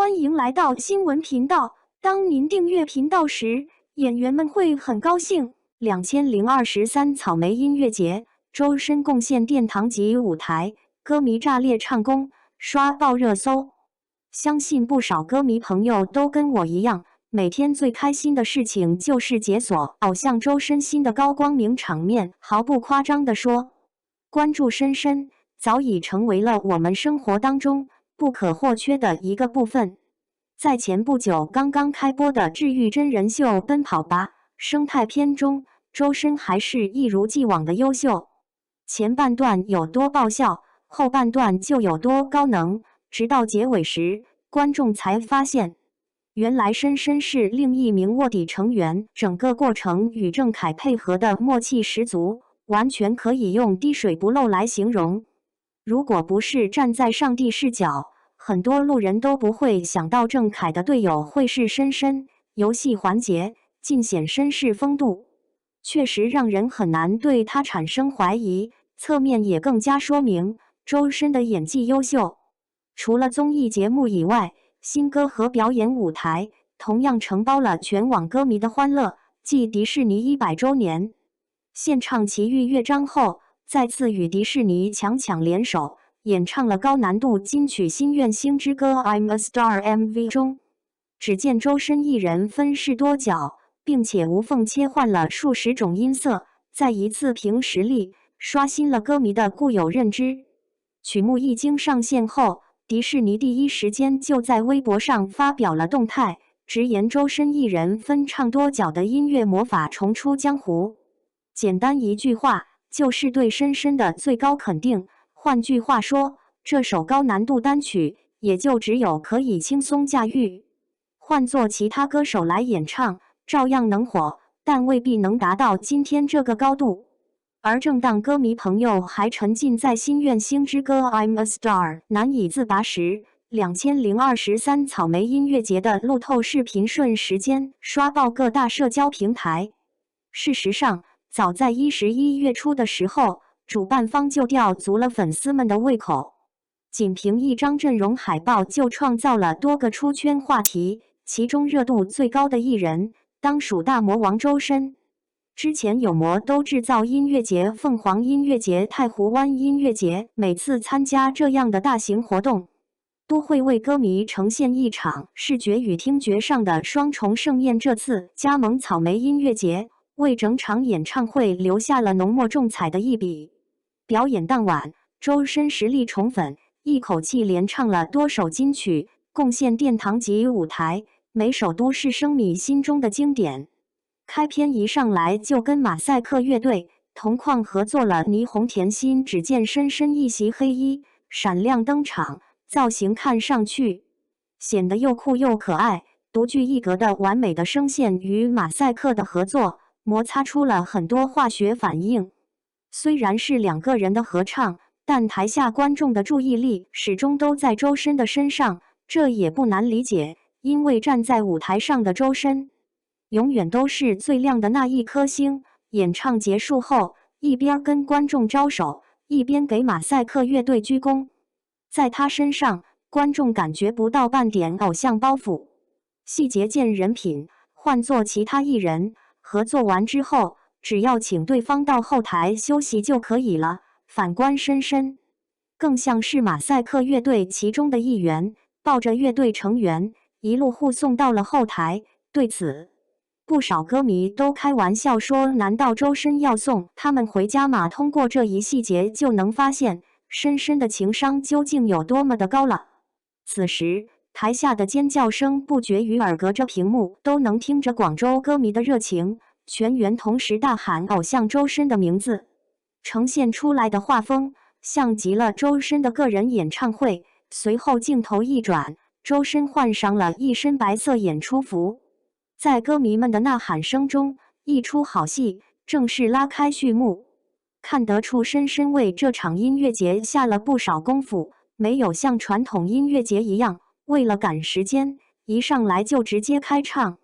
欢迎来到新闻频道。当您订阅频道时，演员们会很高兴。2023草莓音乐节，周深贡献殿堂级舞台，歌迷炸裂唱功，刷爆热搜。相信不少歌迷朋友都跟我一样，每天最开心的事情就是解锁偶像周深新的高光名场面。毫不夸张地说，关注深深早已成为了我们生活当中不可或缺的一个部分。在前不久刚刚开播的治愈真人秀《奔跑吧》生态篇中，周深还是一如既往的优秀。前半段有多爆笑，后半段就有多高能。直到结尾时，观众才发现，原来深深是另一名卧底成员。整个过程与郑恺配合的默契十足，完全可以用滴水不漏来形容。如果不是站在上帝视角，很多路人都不会想到郑恺的队友会是深深。游戏环节尽显绅士风度，确实让人很难对他产生怀疑。侧面也更加说明周深的演技优秀。除了综艺节目以外，新歌和表演舞台同样承包了全网歌迷的欢乐。继迪士尼100周年献唱奇遇乐章后，再次与迪士尼强联手，演唱了高难度金曲《心愿星之歌》I'm a Star MV 中，只见周深一人分饰多角，并且无缝切换了数十种音色，再一次凭实力刷新了歌迷的固有认知。曲目一经上线后，迪士尼第一时间就在微博上发表了动态，直言周深一人分唱多角的音乐魔法重出江湖。简单一句话，就是对深深的最高肯定。换句话说，这首高难度单曲也就只有可以轻松驾驭，换做其他歌手来演唱，照样能火，但未必能达到今天这个高度。而正当歌迷朋友还沉浸在心愿星之歌 I'm a Star 难以自拔时，2023草莓音乐节的路透视频瞬时间刷爆各大社交平台。事实上，早在11月初的时候，主办方就吊足了粉丝们的胃口，仅凭一张阵容海报就创造了多个出圈话题，其中热度最高的艺人当属大魔王周深。之前有魔都制造音乐节、凤凰音乐节、太湖湾音乐节，每次参加这样的大型活动，都会为歌迷呈现一场视觉与听觉上的双重盛宴。这次加盟草莓音乐节，为整场演唱会留下了浓墨重彩的一笔。表演当晚，周深实力宠粉，一口气连唱了多首金曲，贡献殿堂级舞台，每首都是声迷心中的经典。开篇一上来就跟马赛克乐队同框合作了《霓虹甜心》，只见深深一袭黑衣闪亮登场，造型看上去显得又酷又可爱，独具一格的完美的声线与马赛克的合作摩擦出了很多化学反应。虽然是两个人的合唱，但台下观众的注意力始终都在周深的身上，这也不难理解，因为站在舞台上的周深永远都是最亮的那一颗星。演唱结束后，一边跟观众招手，一边给马赛克乐队鞠躬。在他身上，观众感觉不到半点偶像包袱，细节见人品。换做其他艺人，合作完之后，只要请对方到后台休息就可以了。反观深深，更像是马赛克乐队其中的一员，抱着乐队成员一路护送到了后台。对此，不少歌迷都开玩笑说，难道周深要送他们回家吗？通过这一细节就能发现深深的情商究竟有多么的高了。此时台下的尖叫声不绝于耳，隔着屏幕都能听着广州歌迷的热情，全员同时大喊偶像周深的名字，呈现出来的画风像极了周深的个人演唱会。随后镜头一转，周深换上了一身白色演出服，在歌迷们的呐喊声中，一出好戏正式拉开序幕。看得出深深为这场音乐节下了不少功夫，没有像传统音乐节一样为了赶时间一上来就直接开唱，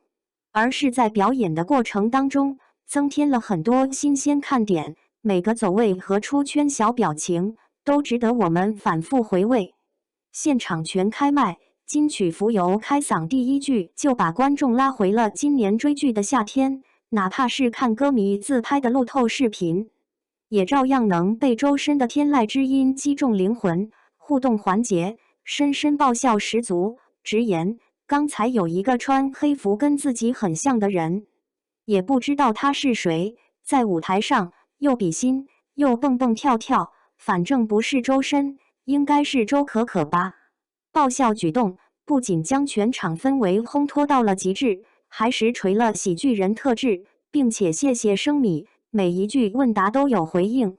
而是在表演的过程当中增添了很多新鲜看点，每个走位和出圈小表情都值得我们反复回味。现场全开麦，金曲蜉蝣开嗓第一句就把观众拉回了今年追剧的夏天，哪怕是看歌迷自拍的路透视频，也照样能被周深的天籁之音击中灵魂。互动环节，深深爆笑十足，直言刚才有一个穿黑服跟自己很像的人，也不知道他是谁，在舞台上又比心又蹦蹦跳跳，反正不是周深，应该是周可可吧。爆笑举动不仅将全场氛围烘托到了极致，还实锤了喜剧人特质，并且谢谢生米，每一句问答都有回应，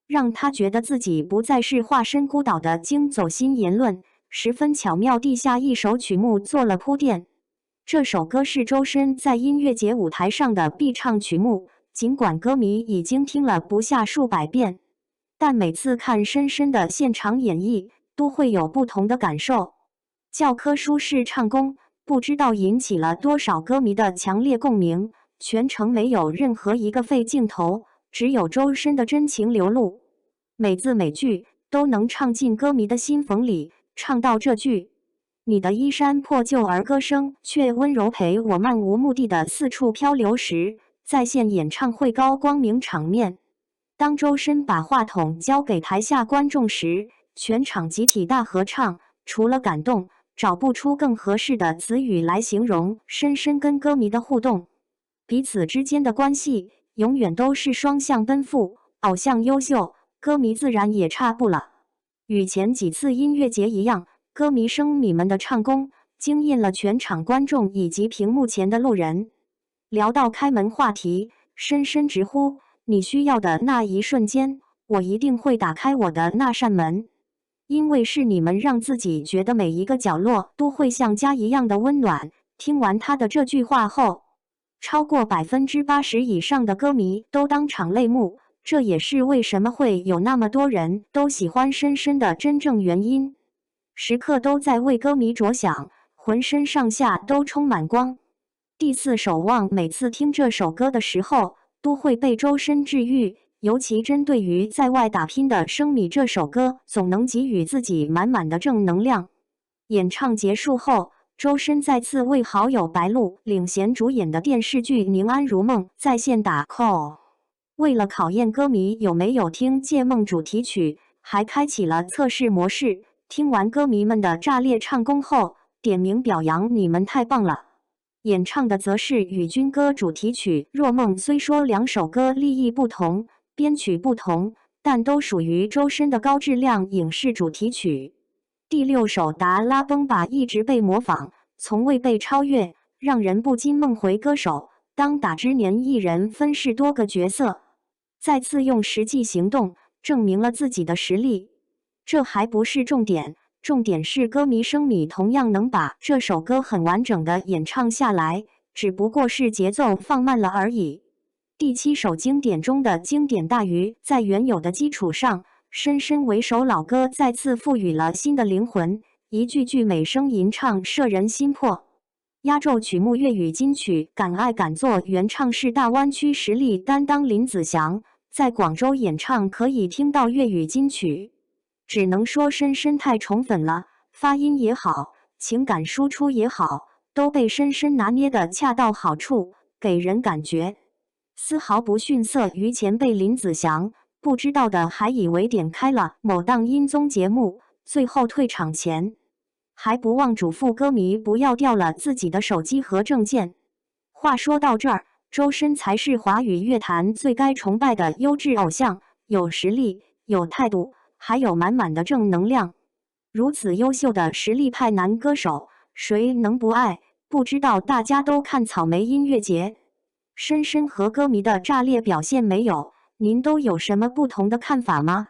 让他觉得自己不再是化身孤岛的京走心言论，十分巧妙地下一首曲目做了铺垫。这首歌是周深在音乐节舞台上的必唱曲目，尽管歌迷已经听了不下数百遍，但每次看深深的现场演绎，都会有不同的感受。教科书式唱功，不知道引起了多少歌迷的强烈共鸣。全程没有任何一个废镜头，只有周深的真情流露，每字每句都能唱进歌迷的心缝里。唱到这句“你的衣衫破旧而歌声却温柔陪我漫无目的的四处漂流”时，在线演唱会高光名场面。当周深把话筒交给台下观众时，全场集体大合唱，除了感动，找不出更合适的词语来形容深深跟歌迷的互动。彼此之间的关系永远都是双向奔赴，偶像优秀，歌迷自然也差不了。与前几次音乐节一样，歌迷生米们的唱功惊艳了全场观众以及屏幕前的路人。聊到开门话题，深深直呼：“你需要的那一瞬间，我一定会打开我的那扇门，因为是你们让自己觉得每一个角落都会像家一样的温暖。”听完他的这句话后，超过80%以上的歌迷都当场泪目，这也是为什么会有那么多人都喜欢深深的真正原因。时刻都在为歌迷着想，浑身上下都充满光。第四守望每次听这首歌的时候，都会被周深治愈，尤其针对于在外打拼的生米，这首歌总能给予自己满满的正能量。演唱结束后，周深再次为好友白鹿领衔主演的电视剧《宁安如梦》在线打 call。为了考验歌迷有没有听《借梦》主题曲，还开启了测试模式。听完歌迷们的炸裂唱功后，点名表扬你们太棒了。演唱的则是《与君歌》主题曲《若梦》。虽说两首歌立意不同，编曲不同，但都属于周深的高质量影视主题曲。第六首达拉崩吧一直被模仿，从未被超越，让人不禁梦回歌手当打之年，一人分饰多个角色，再次用实际行动证明了自己的实力。这还不是重点，重点是歌迷生米同样能把这首歌很完整的演唱下来，只不过是节奏放慢了而已。第七首经典中的经典大于在原有的基础上，深深为首老歌再次赋予了新的灵魂，一句句美声吟唱摄人心魄。压轴曲目粤语金曲《敢爱敢做》原唱是大湾区实力担当林子祥，在广州演唱可以听到粤语金曲，只能说深深太宠粉了，发音也好，情感输出也好，都被深深拿捏得恰到好处，给人感觉丝毫不逊色于前辈林子祥。不知道的还以为点开了某档音综节目，最后退场前还不忘嘱咐歌迷不要掉了自己的手机和证件。话说到这儿，周深才是华语乐坛最该崇拜的优质偶像，有实力，有态度，还有满满的正能量。如此优秀的实力派男歌手，谁能不爱？不知道大家都看草莓音乐节深深和歌迷的炸裂表现没有？您都有什么不同的看法吗？